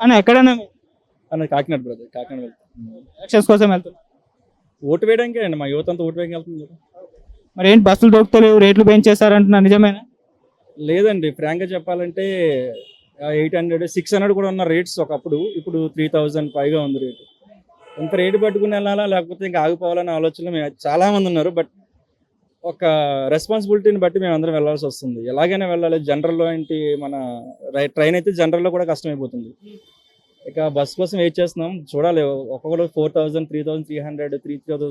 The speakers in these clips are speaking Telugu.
అన్న ఎక్కడన్నా అన్న కాకినాడ బ్రదర్, కాకినాడ వెళ్తాం. ఎలక్షన్స్ కోసం వెళ్తున్నారు? ఓటు వేయడానికే అండి, మా యువత అంతా ఓటు వేయడానికి వెళ్తుంది కదా. మరి ఏంటి బస్సులు దొరుకుతలేవు, రేట్లు పెంచేస్తారంటున్నా, నిజమేనా? లేదండి, ఫ్రాంక్గా చెప్పాలంటే 800 600 కూడా ఉన్న రేట్స్ ఒకప్పుడు, ఇప్పుడు 3000 పైగా ఉంది రేటు. ఇంత రేటు పట్టుకుని వెళ్ళాలా లేకపోతే ఇంకా ఆగిపోవాలనే ఆలోచనలో చాలా మంది ఉన్నారు. బట్ ఒక రెస్పాన్సిబిలిటీని బట్టి మేము అందరం వెళ్ళాల్సి వస్తుంది. ఎలాగైనా వెళ్ళాలి. జనరల్లో ఏంటి, మన ట్రైన్ అయితే జనరల్లో కూడా కష్టమైపోతుంది. ఇక బస్ కోసం వెయిట్ చేస్తున్నాం, చూడాలి. ఒక్కొక్కరు 4000 3300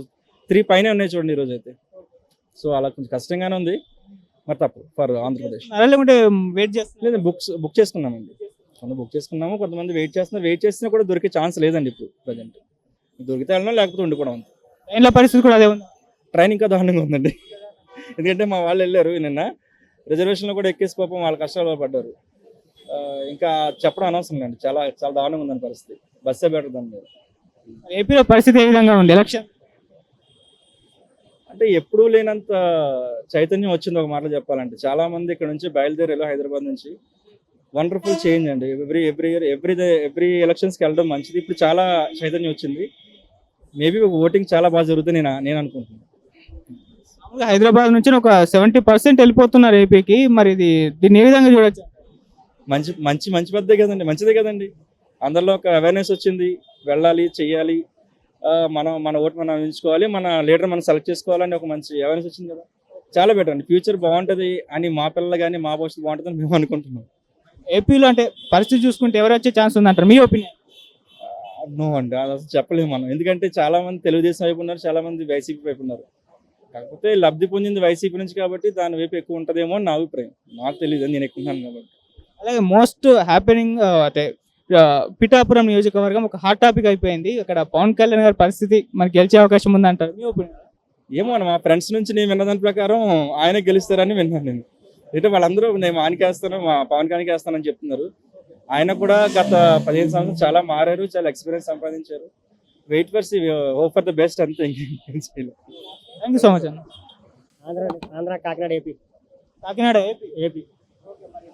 3 పైన ఉన్నాయి చూడండి ఈరోజు అయితే. సో అలా కొంచెం కష్టంగానే ఉంది, మరి తప్పు ఫర్ ఆంధ్రప్రదేశ్. లేకుంటే వెయిట్ చేస్తున్నారు? లేదు, బుక్ చేసుకున్నామండి, బుక్ చేసుకున్నాము. కొంతమంది వెయిట్ చేస్తున్నారు, వెయిట్ చేసినా కూడా దొరికే ఛాన్స్ లేదండి ఇప్పుడు ప్రజెంట్. దొరికితే వెళ్ళడం, లేకపోతే ఉండిపోవడం. ట్రైన్ల పరిస్థితి కూడా అదే ఉంది. ట్రైన్ ఇంకా దారుణంగా ఉందండి. ఎందుకంటే మా వాళ్ళు వెళ్ళారు నిన్న, రిజర్వేషన్లో కూడా ఎక్కేసి పాపం వాళ్ళ కష్టాలు పడ్డారు. ఇంకా చెప్పడం అనవసరం అండి, చాలా చాలా దారుణంగా ఉందని పరిస్థితి. బస్సే బెటర్ దాని మీద. ఏపీలో పరిస్థితి ఏ విధంగా ఉంది ఎలక్షన్? అంటే ఎప్పుడూ లేనంత చైతన్యం వచ్చింది ఒక మాటలో చెప్పాలంటే. చాలా మంది ఇక్కడ నుంచి బయలుదేరారు హైదరాబాద్ నుంచి. వండర్ఫుల్ చేంజ్ అండి. ఎవ్రీ ఎలక్షన్స్కి వెళ్ళడం మంచిది. ఇప్పుడు చాలా చైతన్యం వచ్చింది. మేబీ ఓటింగ్ చాలా బాగా జరుగుతుంది నేను అనుకుంటున్నాను. హైదరాబాద్ నుంచి ఒక 70% వెళ్ళిపోతున్నారు ఏపీకి. మరి దీన్ని ఏ విధంగా చూడొచ్చు? మంచి పెద్దే కదండి, మంచిదే కదండి. అందరిలో ఒక అవేర్నెస్ వచ్చింది, వెళ్ళాలి, చెయ్యాలి, మన ఓటు మనం ఎంచుకోవాలి, మన లీడర్ మనం సెలెక్ట్ చేసుకోవాలని ఒక మంచి అవేర్నెస్ వచ్చింది కదా. చాలా బెటర్ అండి. ఫ్యూచర్ బాగుంటుంది అని మా పిల్లలు కానీ మా భవిష్యత్తు బాగుంటుందని మేము అనుకుంటున్నాం. ఏపీలో అంటే పరిస్థితి చూసుకుంటే ఎవరు వచ్చే ఛాన్స్ ఉందంటారు, మీ ఒపీనియన్? నో అండి, అది అసలు చెప్పలేము మనం. ఎందుకంటే చాలా మంది తెలుగుదేశం వైపు ఉన్నారు, చాలా మంది వైసీపీ వైపు ఉన్నారు. కాకపోతే లబ్ధి పొందింది వైసీపీ నుంచి కాబట్టి దాని వైపు ఎక్కువ ఉంటుందేమో అని నా అభిప్రాయం. నాకు తెలియదు, నేను ఎక్కువ ఉన్నాను కాబట్టి. అలాగే మోస్ట్ హ్యాపెనింగ్ అంటే పిఠాపురం నియోజకవర్గం ఒక హాట్ టాపిక్ అయిపోయింది. అక్కడ పవన్ కళ్యాణ్ గారి పరిస్థితి మనకి గెలిచే అవకాశం ఉందంటారు, మీ ఒపీనియన్? ఏమో అన్న, మా ఫ్రెండ్స్ నుంచి నేను విన్న దాని ప్రకారం ఆయన గెలుస్తారని విన్నాను నేను. అయితే వాళ్ళందరూ నేను ఆయనకేస్తాను, మా పవన్ కళ్యాణ్కి వేస్తానని చెప్తున్నారు. ఆయన కూడా గత 15 సంవత్సరాలు చాలా మారారు, చాలా ఎక్స్పీరియన్స్ సంపాదించారు. Wait for see, hope for the best అంతే. థ్యాంక్ యూ సో మచ్ అన్న. ఆంధ్ర కాకినాడ ఏపీ. కాకినాడ ఏపీ.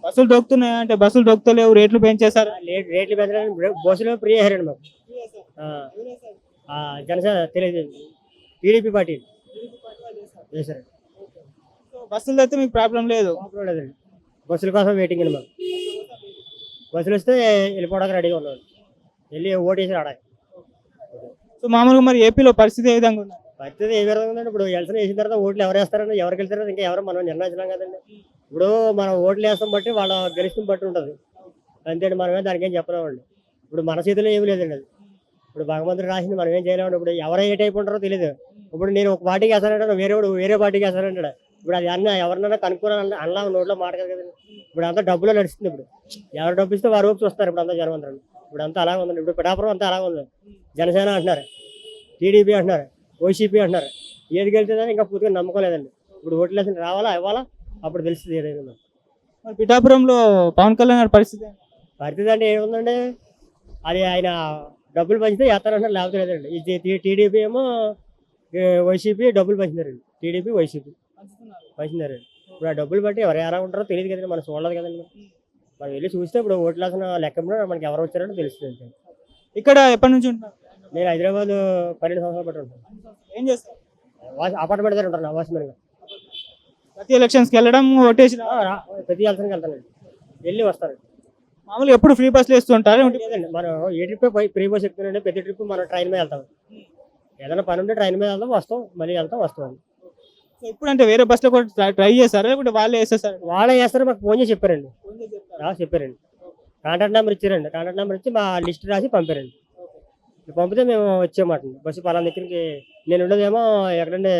బస్సులు దొక్కుతున్నాయి అంటే బస్సులు దొక్కుతలేవు, రేట్లు పెంచేశారు. రేట్లు పెంచడానికి బస్సులో ఫ్రీ అయ్యారండి మాకు. జనసేన తెలియదు, టీడీపీ పార్టీ చేశారండి. బస్సులు అయితే మీకు ప్రాబ్లం లేదు? లేదండి, బస్సుల కోసం వెయిటింగ్ అండి మాకు. బస్సులు వస్తే వెళ్ళిపోవడానికి రెడీగా ఉన్నాడు, వెళ్ళి ఓటు వేసి రావడానికి. సో మామూలుగా మరి ఏపీలో పరిస్థితి ఏ విధంగా ఉంది? పరిస్థితి ఏ విధంగా ఉందండి, ఇప్పుడు ఎలక్షన్ వేసిన తర్వాత ఓట్లు ఎవరు వేస్తారని, ఎవరికి వెళ్తారని ఇంకా ఎవరు మనం నిర్ణయించలేం కదండి. ఇప్పుడు మనం ఓట్లు వేస్తాం బట్టి వాళ్ళ గెలుస్తుని బట్టి ఉంటుంది అంతే. మనమే దానికి ఏం చెప్పలేమండి. ఇప్పుడు మన చేతిలో ఏమి లేదండి అది. ఇప్పుడు భగవంతుడు రాసింది మనం ఏం చేయలేమండి. ఇప్పుడు ఎవరు ఏ టైప్ ఉంటారో తెలియదు. ఇప్పుడు నేను ఒక పార్టీకి వేస్తానంటాడు, వేరే పార్టీకి వేస్తానంటాడు. ఇప్పుడు అది అన్న ఎవరినైనా కనుక్కోవాలని అన్నా నోట్లో మాట కదండి. ఇప్పుడు అంతా డబ్బులో నడుస్తుంది. ఇప్పుడు ఎవరు డబ్బు ఇస్తే వారు ఊపి చూస్తారు. ఇప్పుడు అంతా జనం అందరూ ఇప్పుడు అంతా అలాగే ఉందండి. ఇప్పుడు పిఠాపురం అంతా అలాగే ఉంది. జనసేన అంటున్నారు, టీడీపీ అంటున్నారు, వైసీపీ అంటున్నారు. ఏది గెలిచేదని ఇంకా పూర్తిగా నమ్మకం లేదండి. ఇప్పుడు ఓట్లు వేసిన రావాలా ఇవ్వాలా, అప్పుడు తెలుస్తుంది ఏదైనా. మరి పిఠాపురంలో పవన్ కళ్యాణ్ గారి పరిస్థితి అంటే ఏముందండి, అది ఆయన డబ్బులు పంచితే వేస్తారంటారు, లేకపోతే లేదండి. ఇది టీడీపీ ఏమో వైసీపీ డబ్బులు పంచినారండి. TDP YCP పంచినారండి. ఇప్పుడు ఆ డబ్బులు బట్టి ఎవరు ఎలా ఉంటారో తెలియదు కదండి, మనం చూడలేదు కదండి. మనం వెళ్ళి చూస్తే ఇప్పుడు ఓట్లు వేసిన లెక్క మనకి ఎవరు వచ్చారో తెలుస్తుంది. ఇక్కడ ఎప్పటి నుంచి ఉంటున్నారు? నేను హైదరాబాద్ 12 సంవత్సరాలు బట్టి ఉంటాను. ఏం చేస్తారు? అపార్ట్మెంట్ దగ్గర ఉంటాను, వాచ్మెన్గా. ప్రతి ఎలక్షన్స్కి వెళ్ళడం, ఓటేసి ప్రతి ఎలక్షన్కి వెళ్తానండి, వెళ్ళి వస్తానండి. మామూలుగా ఎప్పుడు ఫ్రీ బస్సులు వేస్తుంటారు? లేదండి, మనం ఏ ట్రిప్ ఫ్రీ బస్ ఎక్కుతానండి. ప్రతి ట్రిప్ మనం ట్రైన్ మీద వెళ్తాం. ఏదైనా పని ఉంటే ట్రైన్ మీద వెళ్తాం, వస్తాం, మళ్ళీ వెళ్తాం, వస్తాం. ఇప్పుడు అంటే వేరే బస్సులో కూడా ట్రై చేస్తారా లేకుంటే వాళ్ళే వేసేస్తారు? వాళ్ళే వేస్తారు, మాకు ఫోన్ చేసి చెప్పారండి. చెప్పారండి, కాంటాక్ట్ నెంబర్ ఇచ్చారండి. కాంటాక్ట్ నెంబర్ ఇచ్చి మా లిస్ట్ రాసి పంపారండి. పంపితే మేము వచ్చామాట. బస్సు పలానా దగ్గరికి నేను ఉండేదేమో ఎక్కడంటే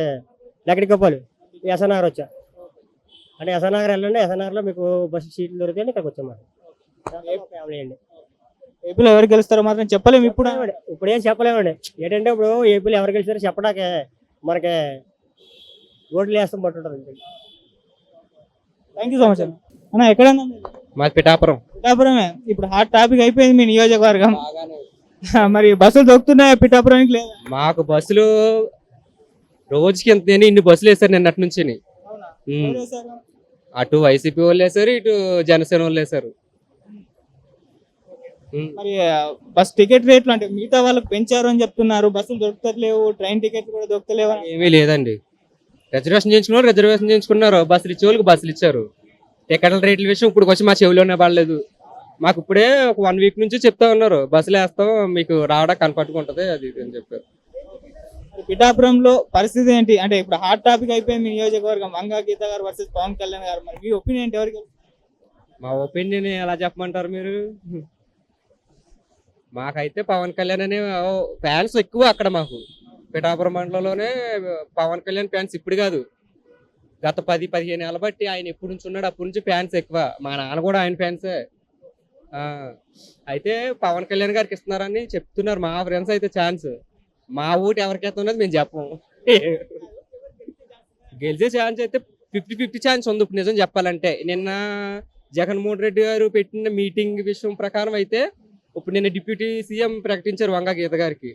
లెక్కడికొప్పాలి, ఎస్ఆర్నగర్ వచ్చా అంటే ఎస్ఆర్నగర్ వెళ్ళండి, ఎస్ఆర్నగర్లో మీకు బస్సు సీట్లు దొరికితే ఇక్కడికి వచ్చామాట. ఫ్యామిలీ అండి. ఏపీలో ఎవరు గెలుస్తారో మాత్రం చెప్పలేము ఇప్పుడు. ఏం చెప్పలేమండి. ఏంటంటే ఇప్పుడు ఏపీలో ఎవరు గెలిచారో చెప్పడాకే మనకి ఓట్లు వేస్తాం బట్టి ఉంటుంది. థ్యాంక్ యూ సో మచ్ అన్న. ఎక్కడన్నా? మాది పిఠాపురమే. ఇప్పుడు హాట్ టాపిక్ అయిపోయింది మీ నియోజకవర్గం. మరి బస్సులు దొక్కుతున్నాయా పిఠాపురానికి? లేదా? మాకు బస్సులు రోజుకి ఎంత ఇన్ని బస్సులు వేస్తారు నిన్నటి నుంచి. అటు వైసీపీ వాళ్ళు వేసారు, ఇటు జనసేన వాళ్ళు వేసారు. మరి బస్ టికెట్ రేట్లు అంటే మిగతా వాళ్ళకి పెంచారు అని చెప్తున్నారు, బస్సులు దొరుకుతలేవు, ట్రైన్ టికెట్లు కూడా దొరుకుతలేవు అని. ఏమీ లేదండి. రిజర్వేషన్ చేయించుకున్నారు, బస్సులు ఇచ్చే వాళ్ళకి బస్సులు ఇచ్చారు. టికెట్ల రేట్ల విషయం ఇప్పుడు వచ్చి మా చెవిలోనే పడలేదు. మాకు ఇప్పుడే ఒక 1 వీక్ నుంచి చెప్తా ఉన్నారు, బస్సులు వేస్తాం మీకు రావడం కంఫర్ట్గా ఉంటుంది అది ఇది అని చెప్పారు. మరి పిఠాపురంలో పరిస్థితి ఏంటి అంటే ఇప్పుడు హాట్ టాపిక్ అయిపోయింది మీ నియోజకవర్గం, వంగా గీత గారు వర్సెస్ పవన్ కళ్యాణ్ గారు. మరి మీ ఒపీనియన్ ఏంటి, ఎవరికి? మా ఒపీనియన్ ఎలా చెప్పమంటారు మీరు? మాకైతే పవన్ కళ్యాణ్ అనే ఫ్యాన్స్ ఎక్కువ అక్కడ. మాకు పిఠాపురం మండలంలోనే పవన్ కళ్యాణ్ ఫ్యాన్స్ ఇప్పుడు కాదు, గత 10-15 ఏళ్ళ బట్టి ఆయన ఎప్పుడు నుంచి ఉన్నాడు అప్పటి నుంచి ఫ్యాన్స్ ఎక్కువ. మా నాన్న కూడా ఆయన ఫ్యాన్సే. అయితే పవన్ కళ్యాణ్ గారికి ఇస్తున్నారని చెప్తున్నారు మా ఫ్రెండ్స్ అయితే ఛాన్స్. మా ఊటి ఎవరికి ఇస్తున్నది మేము చెప్పము. గెలిచే ఛాన్స్ అయితే 50-50 ఛాన్స్ ఉంది ఇప్పుడు నిజం చెప్పాలంటే. నిన్న జగన్మోహన్ రెడ్డి గారు పెట్టిన మీటింగ్ విషయం ప్రకారం అయితే ఇప్పుడు నిన్న డిప్యూటీ సీఎం ప్రకటించారు వంగా గీత గారికి.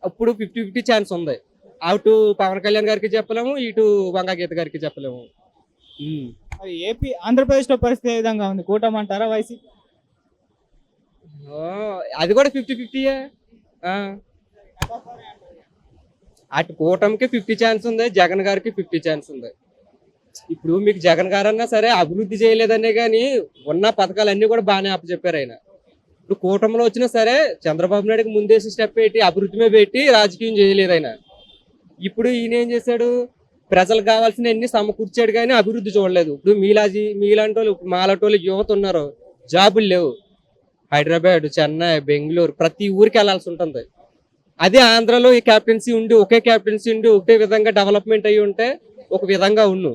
అప్పుడు 50-50 ఛాన్స్ ఉంది. అటు పవన్ కళ్యాణ్ గారికి చెప్పలేము, ఇటు వంగా గీత గారికి చెప్పలేము. మరి ఏపీ ఆంధ్రప్రదేశ్ లో పరిస్థితి ఏ విధంగా ఉంది, కూటమి అంటారా వైసీపీ? అది కూడా 50-50. అటు కూటమికి 50 ఛాన్స్ ఉంది, జగన్ గారికి 50 ఛాన్స్ ఉంది. ఇప్పుడు మీకు జగన్ గారు అన్నా సరే అభివృద్ధి చేయలేదనే కానీ ఉన్న పథకాలన్నీ కూడా బాగానే అప్పచెప్పారు ఆయన. ఇప్పుడు కూటమిలో వచ్చినా సరే చంద్రబాబు నాయుడుకి ముందేసి స్టెప్ పెట్టి అభివృద్ధి మీద పెట్టి రాజకీయం చేయలేదు ఆయన. ఇప్పుడు ఈయన ఏం చేశాడు, ప్రజలకు కావాల్సిన అన్ని సమకూర్చాడు కానీ అభివృద్ధి చూడలేదు. ఇప్పుడు మీలాంటి వాళ్ళు మాలాంటి వాళ్ళు యువత ఉన్నారు, జాబులు లేవు. హైదరాబాద్, చెన్నై, బెంగళూరు ప్రతి ఊరికి వెళ్ళాల్సి ఉంటుంది. అదే ఆంధ్రాలో ఈ క్యాప్టెన్సీ ఉండి ఒకే క్యాప్టెన్సీ ఉండి ఒకే విధంగా డెవలప్మెంట్ అయ్యి ఉంటే ఒక విధంగా ఉన్ను.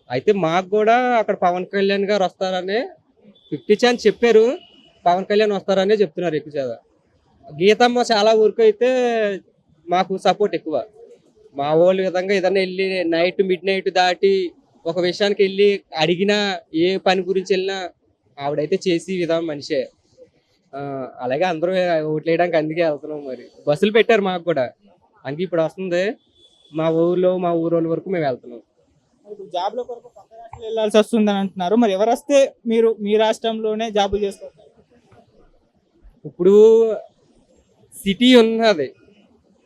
అయితే మాకు కూడా అక్కడ పవన్ కళ్యాణ్ గారు వస్తారని 50 ఛాన్స్ చెప్పారు, పవన్ కళ్యాణ్ వస్తారనే చెప్తున్నారు ఎక్కువ చేత. గీతమ్మ చాలా ఊరికి అయితే మాకు సపోర్ట్ ఎక్కువ. మా వాళ్ళు విధంగా ఏదన్నా వెళ్ళి మిడ్ నైట్ దాటి ఒక విషయానికి వెళ్ళి అడిగినా ఏ పని గురించి వెళ్ళినా ఆవిడైతే చేసి విధానం మనిషే. అలాగే అందరూ ఓట్లు వేయడానికి అందుకే వెళ్తున్నాం. మరి బస్సులు పెట్టారు మాకు కూడా, అందుకే ఇప్పుడు వస్తుంది. మా ఊరోళ్ళ వరకు మేము వెళ్తున్నాం. జాబ్ లో కొరకు పక్క రాష్ట్రాలు వెళ్ళాల్సి వస్తుందని అంటున్నారు, మరి ఎవరు వస్తే మీరు మీ రాష్ట్రంలోనే జాబులు చేసుకోవాలి? ఇప్పుడు సిటీ ఉన్నది,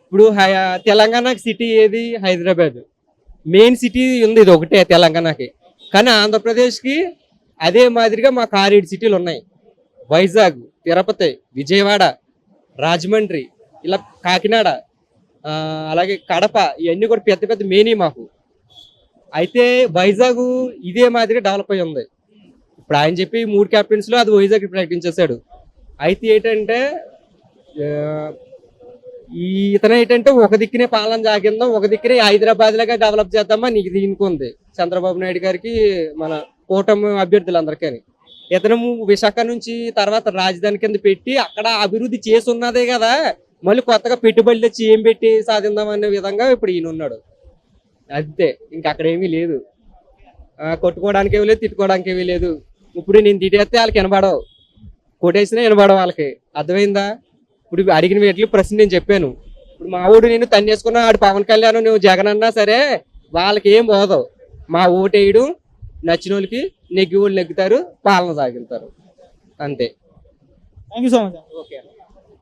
ఇప్పుడు తెలంగాణకి సిటీ ఏది? హైదరాబాద్ మెయిన్ సిటీ ఉంది, ఇది ఒకటే తెలంగాణకి. కానీ ఆంధ్రప్రదేశ్కి అదే మాదిరిగా మాకు 6-7 సిటీలు ఉన్నాయి. వైజాగ్, తిరుపతి, విజయవాడ, రాజమండ్రి, ఇలా కాకినాడ, అలాగే కడప, ఇవన్నీ కూడా పెద్ద పెద్ద మెయిన్ మాకు. అయితే వైజాగ్ ఇదే మాదిరిగా డెవలప్ అయి ఉంది. ఇప్పుడు ఆయన చెప్పి 3 క్యాప్టెన్స్లో అది వైజాగ్ ప్రకటించేశాడు. అయితే ఏంటంటే ఇతను ఒక దిక్కునే పాలన సాగిందాం, ఒక దిక్కునే హైదరాబాద్ లాగా డెవలప్ చేద్దామా నీకు దీనికి ఉంది చంద్రబాబు నాయుడు గారికి, మన కూటమి అభ్యర్థులందరికీ. ఇతను విశాఖ నుంచి తర్వాత రాజధాని కింద పెట్టి అక్కడ అభివృద్ధి చేసి ఉన్నదే కదా, మళ్ళీ కొత్తగా పెట్టుబడులు తెచ్చి ఏం పెట్టి సాధిద్దాం అనే విధంగా ఇప్పుడు ఈయన ఉన్నాడు. అంతే, ఇంకా అక్కడ ఏమీ లేదు. కొట్టుకోవడానికి ఏమీ లేదు, తిట్టుకోవడానికి ఏమీ లేదు. ఇప్పుడు నేను తిట్టేస్తే వాళ్ళకి వినపడవు, కొట్టేసినా వినపడవు వాళ్ళకి. అర్థమైందా? ఇప్పుడు అడిగిన వీటికి ప్రశ్న నేను చెప్పాను. ఇప్పుడు మా ఊడు నేను తన్నేసుకున్నా, ఆడు పవన్ కళ్యాణ్ నువ్వు జగన్ అన్నా సరే వాళ్ళకి ఏం పోదావు. మా ఓటేయడం నచ్చిన వాళ్ళకి నెగ్గి వాళ్ళు నెగ్గుతారు, పాలన సాగిస్తారు, అంతే. Thank you so much. Okay.